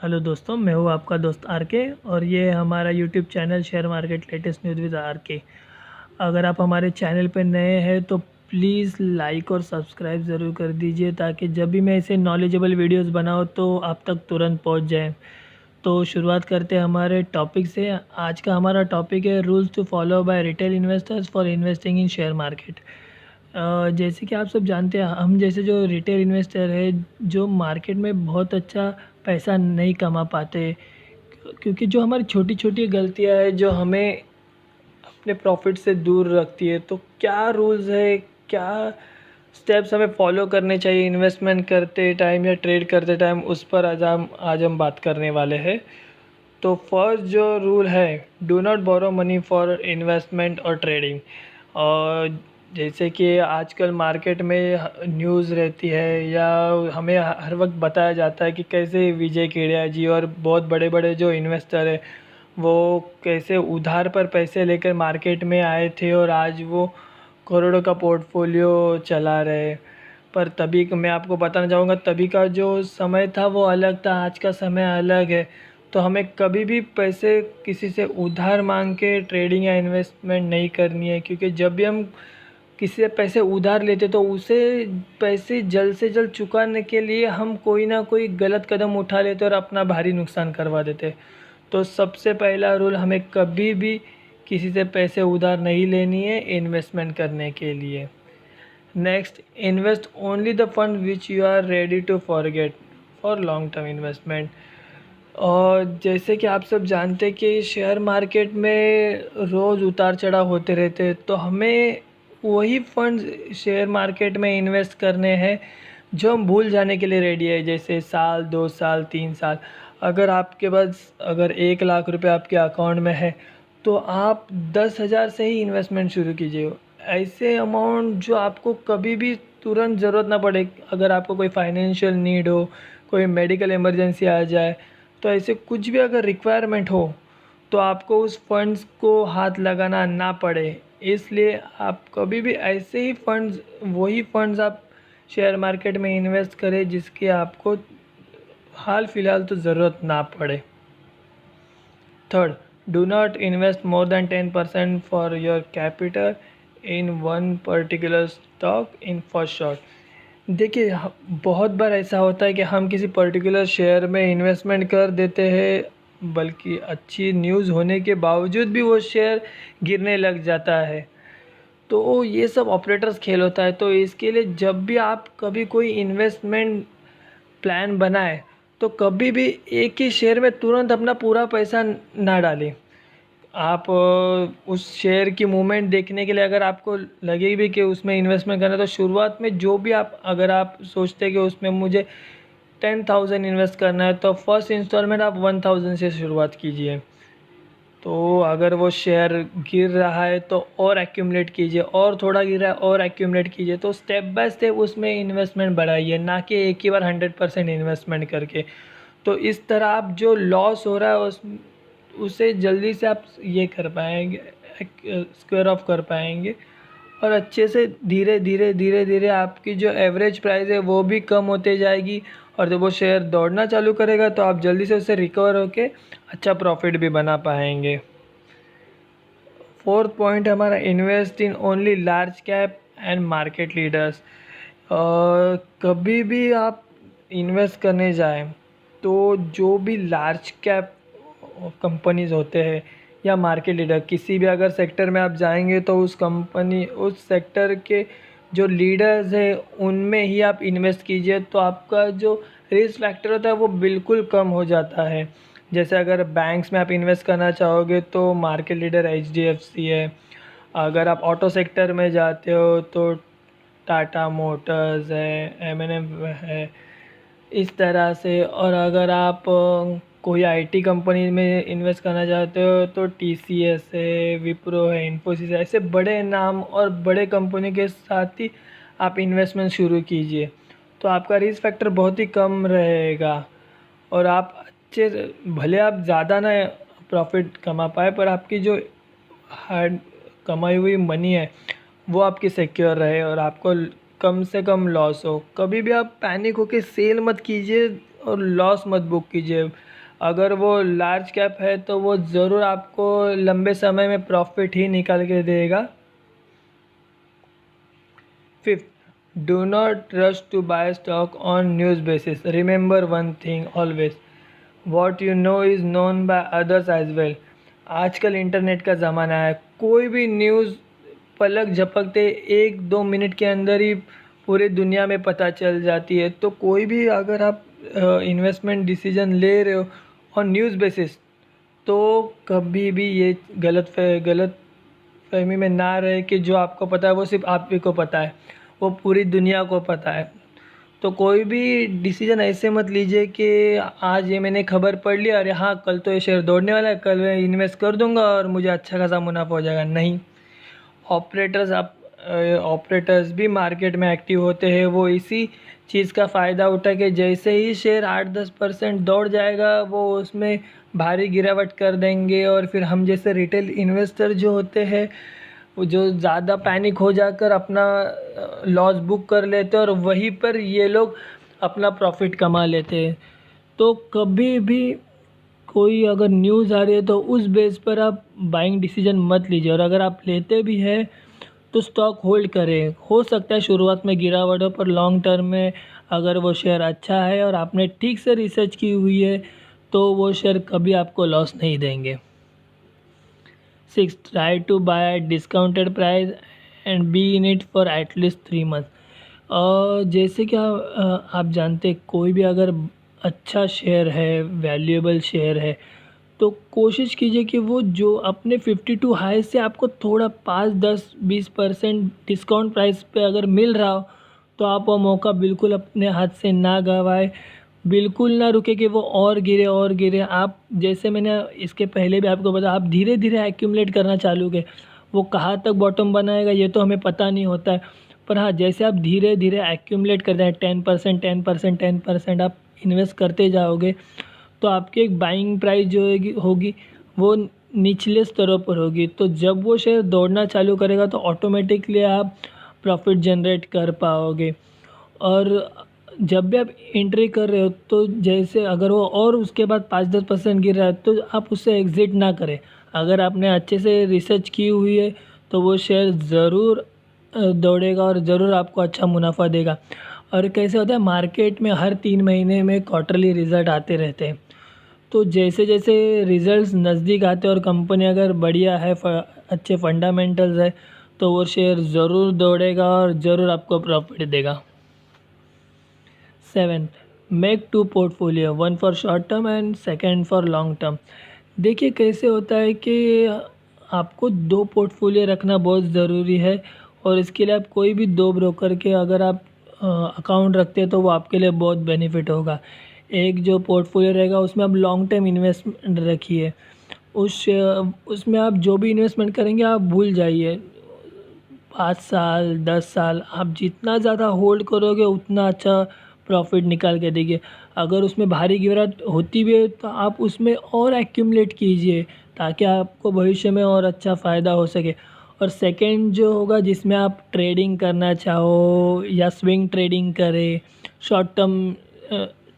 Hello दोस्तों, मैं हूँ आपका दोस्त आर के और ये हमारा YouTube channel share market latest news with R K. अगर आप हमारे चैनल पर नए हैं तो प्लीज़ लाइक और सब्सक्राइब ज़रूर कर दीजिए ताकि जब भी मैं ऐसे नॉलेजेबल वीडियोस बनाऊँ तो आप तक तुरंत पहुँच जाए। तो शुरुआत करते हैं हमारे टॉपिक से। आज का हमारा टॉपिक है rules to follow by retail investors for investing in share market. जैसे कि आप सब जानते हैं, हम जैसे जो रिटेल इन्वेस्टर है जो मार्केट में बहुत अच्छा पैसा नहीं कमा पाते, क्योंकि जो हमारी छोटी छोटी गलतियां है जो हमें अपने प्रॉफिट से दूर रखती है। तो क्या रूल्स है, क्या स्टेप्स हमें फॉलो करने चाहिए इन्वेस्टमेंट करते टाइम या ट्रेड करते टाइम, उस पर आज हम बात करने वाले हैं। तो फर्स्ट जो रूल है, do not borrow money for investment और ट्रेडिंग। और जैसे कि आजकल मार्केट में न्यूज़ रहती है या हमें हर वक्त बताया जाता है कि कैसे विजय केडिया जी और बहुत बड़े बड़े जो इन्वेस्टर है वो कैसे उधार पर पैसे लेकर मार्केट में आए थे और आज वो करोड़ों का पोर्टफोलियो चला रहे। पर तभी मैं आपको बताना चाहूँगा, तभी का जो समय था वो अलग था, आज का समय अलग है। तो हमें कभी भी पैसे किसी से उधार मांग के ट्रेडिंग या इन्वेस्टमेंट नहीं करनी है, क्योंकि जब भी हम किसी से पैसे उधार लेते तो उसे पैसे जल्द से जल्द चुकाने के लिए हम कोई ना कोई गलत कदम उठा लेते और अपना भारी नुकसान करवा देते। तो सबसे पहला रूल, हमें कभी भी किसी से पैसे उधार नहीं लेनी है इन्वेस्टमेंट करने के लिए। Next, invest only the fund which you are ready to forget for long term investment. और जैसे कि आप सब जानते हैं कि शेयर मार्केट में रोज़ उतार चढ़ाव होते रहते हैं, तो हमें वही फंड्स शेयर मार्केट में इन्वेस्ट करने हैं जो हम भूल जाने के लिए रेडी है, जैसे साल 2 साल 3 साल। अगर आपके पास अगर 1 लाख रुपए आपके अकाउंट में है तो आप 10,000 से ही इन्वेस्टमेंट शुरू कीजिए। ऐसे अमाउंट जो आपको कभी भी तुरंत ज़रूरत ना पड़े, अगर आपको कोई फाइनेंशियल नीड हो, कोई मेडिकल इमरजेंसी आ जाए, तो ऐसे कुछ भी अगर रिक्वायरमेंट हो तो आपको उस फंड्स को हाथ लगाना ना पड़े। इसलिए आप कभी भी ऐसे ही फंड्स, वही फंड्स आप शेयर मार्केट में इन्वेस्ट करें जिसकी आपको हाल फिलहाल तो ज़रूरत ना पड़े। Third, do not invest more than 10% for your capital in one particular stock in first shot. देखिए, बहुत बार ऐसा होता है कि हम किसी पर्टिकुलर शेयर में इन्वेस्टमेंट कर देते हैं, बल्कि अच्छी न्यूज़ होने के बावजूद भी वो शेयर गिरने लग जाता है। तो ये सब ऑपरेटर्स खेल होता है। तो इसके लिए जब भी आप कभी कोई इन्वेस्टमेंट प्लान बनाए तो कभी भी एक ही शेयर में तुरंत अपना पूरा पैसा ना डालें। आप उस शेयर की मूवमेंट देखने के लिए अगर आपको लगे भी कि उसमें इन्वेस्टमेंट करना है, तो शुरुआत में जो भी आप, अगर आप सोचते हैं कि उसमें मुझे 10,000 इन्वेस्ट करना है तो फर्स्ट इंस्टॉलमेंट आप 1,000 से शुरुआत कीजिए। तो अगर वो शेयर गिर रहा है तो और एक्यूमुलेट कीजिए, और थोड़ा गिर रहा है और एक्यूमुलेट कीजिए। तो स्टेप बाय स्टेप उसमें इन्वेस्टमेंट बढ़ाइए, ना कि एक ही बार 100% इन्वेस्टमेंट करके। तो इस तरह आप जो लॉस हो रहा है उसे जल्दी से आप ये कर पाएंगे, स्क्वायर ऑफ कर पाएंगे। और अच्छे से धीरे धीरे धीरे धीरे आपकी जो एवरेज प्राइस है वो भी कम होते जाएगी, और जब वो शेयर दौड़ना चालू करेगा तो आप जल्दी से उससे रिकवर होके अच्छा प्रॉफिट भी बना पाएंगे। फोर्थ पॉइंट हमारा, invest in only large cap and market leaders. कभी भी आप इन्वेस्ट करने जाएं तो जो भी लार्ज कैप कंपनीज होते हैं या मार्केट लीडर, किसी भी अगर सेक्टर में आप जाएंगे तो उस कंपनी, उस सेक्टर के जो लीडर्स है उनमें ही आप इन्वेस्ट कीजिए। तो आपका जो रिस्क फैक्टर होता है वो बिल्कुल कम हो जाता है। जैसे अगर बैंक्स में आप इन्वेस्ट करना चाहोगे तो मार्केट लीडर HDFC है। अगर आप ऑटो सेक्टर में जाते हो तो टाटा मोटर्स है, M&M है, इस तरह से। और अगर आप कोई IT कंपनी में इन्वेस्ट करना चाहते हो तो TCS है, विप्रो है, इन्फोसिस है, ऐसे बड़े नाम और बड़े कंपनी के साथ ही आप इन्वेस्टमेंट शुरू कीजिए। तो आपका रिस्क फैक्टर बहुत ही कम रहेगा और आप अच्छे, भले आप ज़्यादा ना प्रॉफिट कमा पाए पर आपकी जो हार्ड कमाई हुई मनी है वो आपकी सिक्योर रहे और आपको कम से कम लॉस हो। कभी भी आप पैनिक होके सेल मत कीजिए और लॉस मत बुक कीजिए। अगर वो लार्ज कैप है तो वो ज़रूर आपको लंबे समय में प्रॉफिट ही निकाल के देगा। Fifth, do not rush to buy stock on news basis. Remember one thing always, what you know is known by others as well. आजकल इंटरनेट का ज़माना है, कोई भी न्यूज़ पलक झपकते 1-2 मिनट के अंदर ही पूरे दुनिया में पता चल जाती है। तो कोई भी अगर आप इन्वेस्टमेंट डिसीजन ले रहे हो ऑन न्यूज़ बेसिस, तो कभी भी ये गलत फहमी में ना रहे कि जो आपको पता है वो सिर्फ आप ही को पता है, वो पूरी दुनिया को पता है। तो कोई भी डिसीजन ऐसे मत लीजिए कि आज ये मैंने खबर पढ़ लिया, अरे हाँ कल तो ये शेयर दौड़ने वाला है, कल मैं इन्वेस्ट कर दूंगा और मुझे अच्छा खासा मुनाफा हो जाएगा। नहीं, ऑपरेटर्स भी मार्केट में एक्टिव होते हैं। वो इसी चीज़ का फ़ायदा उठा के जैसे ही शेयर 8-10% दौड़ जाएगा, वो उसमें भारी गिरावट कर देंगे। और फिर हम जैसे रिटेल इन्वेस्टर जो होते हैं, वो जो ज़्यादा पैनिक हो जाकर अपना लॉस बुक कर लेते हैं और वहीं पर ये लोग अपना प्रॉफिट कमा लेते हैं। तो कभी भी कोई अगर न्यूज़ आ रही है तो उस बेस पर आप बाइंग डिसीजन मत लीजिए। और अगर आप लेते भी हैं तो स्टॉक होल्ड करें। हो सकता है शुरुआत में गिरावट हो, पर लॉन्ग टर्म में अगर वो शेयर अच्छा है और आपने ठीक से रिसर्च की हुई है तो वो शेयर कभी आपको लॉस नहीं देंगे। 6, try to buy discounted price and be in it for at least 3 month. जैसे कि आप जानते हैं, कोई भी अगर अच्छा शेयर है, वैल्यूएबल शेयर है, तो कोशिश कीजिए कि वो जो अपने 52 हाई से आपको थोड़ा 5-10-20% डिस्काउंट प्राइस पे अगर मिल रहा हो, तो आप वो मौका बिल्कुल अपने हाथ से ना गंवाएं। बिल्कुल ना रुके कि वो और गिरे। आप जैसे मैंने इसके पहले भी आपको बताया, आप धीरे धीरे एक्यूमुलेट करना चालू करें। वो कहाँ तक बॉटम बनाएगा ये तो हमें पता नहीं होता है, पर हाँ, जैसे आप धीरे धीरे एक्यूमुलेट करते हैं 10% आप इन्वेस्ट करते जाओगे, तो आपकी एक बाइंग प्राइस जो होगी वो निचले स्तरों पर होगी। तो जब वो शेयर दौड़ना चालू करेगा तो ऑटोमेटिकली आप प्रॉफिट जनरेट कर पाओगे। और जब भी आप एंट्री कर रहे हो, तो जैसे अगर वो और उसके बाद 5-10% गिर रहा है तो आप उससे एग्ज़िट ना करें। अगर आपने अच्छे से रिसर्च की हुई है तो वो शेयर ज़रूर दौड़ेगा और ज़रूर आपको अच्छा मुनाफा देगा। और कैसे होता है, मार्केट में हर 3 महीने में क्वार्टरली रिज़ल्ट आते रहते हैं। तो जैसे जैसे रिज़ल्ट्स नज़दीक आते हैं और कंपनी अगर बढ़िया है, अच्छे फंडामेंटल्स है, तो वो शेयर ज़रूर दौड़ेगा और ज़रूर आपको प्रॉफिट देगा। 7, make 2 portfolio, 1 for short term and second for long term. देखिए कैसे होता है कि आपको 2 पोर्टफोलियो रखना बहुत ज़रूरी है। और इसके लिए आप कोई भी 2 ब्रोकर के अगर आप अकाउंट रखते हैं तो वो आपके लिए बहुत बेनिफिट होगा। एक जो पोर्टफोलियो रहेगा उसमें आप लॉन्ग टर्म इन्वेस्टमेंट रखिए। उसमें आप जो भी इन्वेस्टमेंट करेंगे आप भूल जाइए। 5 साल 10 साल आप जितना ज़्यादा होल्ड करोगे उतना अच्छा प्रॉफिट निकाल के देंगे। अगर उसमें भारी गिरावट होती भी है तो आप उसमें और एक्यूमुलेट कीजिए ताकि आपको भविष्य में और अच्छा फ़ायदा हो सके। और सेकंड जो होगा जिसमें आप ट्रेडिंग करना चाहो या स्विंग ट्रेडिंग करें, शॉर्ट टर्म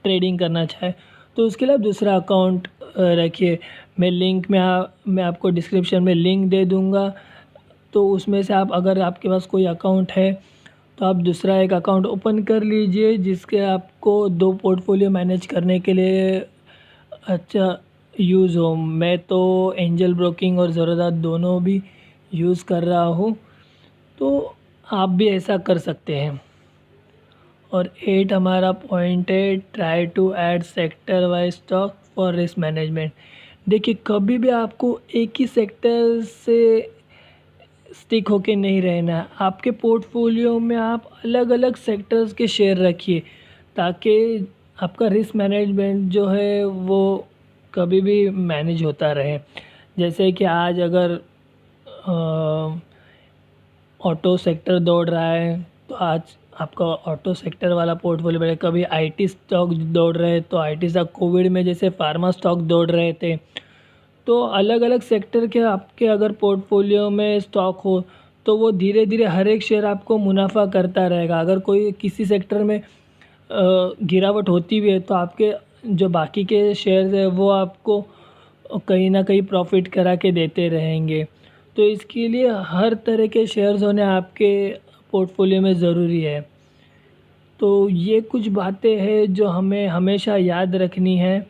ट्रेडिंग करना चाहे, तो उसके लिए आप दूसरा अकाउंट रखिए। मैं आपको डिस्क्रिप्शन में लिंक दे दूँगा। तो उसमें से आप, अगर आपके पास कोई अकाउंट है तो आप दूसरा एक अकाउंट ओपन कर लीजिए जिसके आपको 2 पोर्टफोलियो मैनेज करने के लिए अच्छा यूज़ हो। मैं तो एंजल ब्रोकिंग और ज़रोदा दोनों भी यूज़ कर रहा हूँ, तो आप भी ऐसा कर सकते हैं। और 8 हमारा पॉइंट है, try to add sector wise stock for risk management. देखिए कभी भी आपको एक ही सेक्टर से स्टिक होके नहीं रहना है। आपके पोर्टफोलियो में आप अलग अलग सेक्टर्स के शेयर रखिए ताकि आपका रिस्क मैनेजमेंट जो है वो कभी भी मैनेज होता रहे। जैसे कि आज अगर ऑटो सेक्टर दौड़ रहा है तो आज आपका ऑटो सेक्टर वाला पोर्टफोलियो बढ़ेगा। कभी आईटी स्टॉक दौड़ रहे हैं तो आईटी स्टॉक, कोविड में जैसे फार्मा स्टॉक दौड़ रहे थे, तो अलग अलग सेक्टर के आपके अगर पोर्टफोलियो में स्टॉक हो तो वो धीरे धीरे हर एक शेयर आपको मुनाफा करता रहेगा। अगर कोई किसी सेक्टर में गिरावट होती भी है तो आपके जो बाकी के शेयर्स है वो आपको कहीं ना कहीं प्रॉफिट करा के देते रहेंगे। तो इसके लिए हर तरह के शेयर्स होने आपके पोर्टफोलियो में ज़रूरी है। तो ये कुछ बातें हैं जो हमें हमेशा याद रखनी है,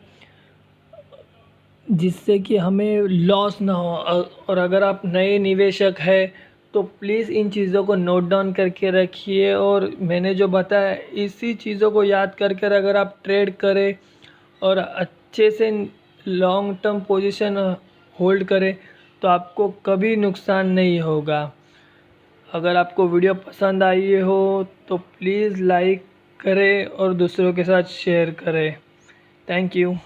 जिससे कि हमें लॉस ना हो। और अगर आप नए निवेशक हैं तो प्लीज़ इन चीज़ों को नोट डाउन करके रखिए, और मैंने जो बताया इसी चीज़ों को याद कर अगर आप ट्रेड करें और अच्छे से लॉन्ग टर्म पोजीशन होल्ड करें तो आपको कभी नुकसान नहीं होगा। अगर आपको वीडियो पसंद आई हो तो प्लीज़ लाइक करें और दूसरों के साथ शेयर करें। Thank you.